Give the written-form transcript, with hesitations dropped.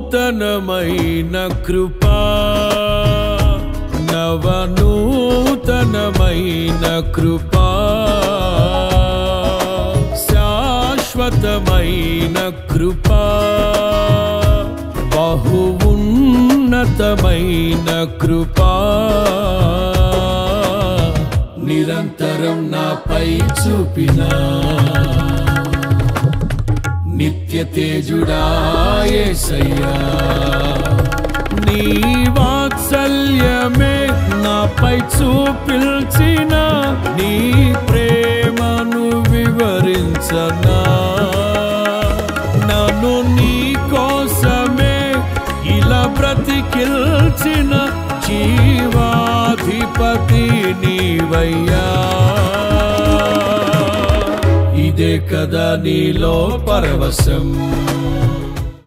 నూతనమైన కృపా నవనూతనమైన కృపా శాశ్వతమైన కృపా బహు ఉన్నతమైన కృపా నిరంతరం నాపై చూపినా నిత్య తేజుడా యేసయ్యా నీ వాత్సల్యమే నాపై చూపిల్చిన నీ ప్రేమను వివరించనా నన్ను నీ కోసమే ఇలా బ్రతికిల్చిన జీవాధిపతి నీవయ్యా ఇదే కదా నీలో పరవశం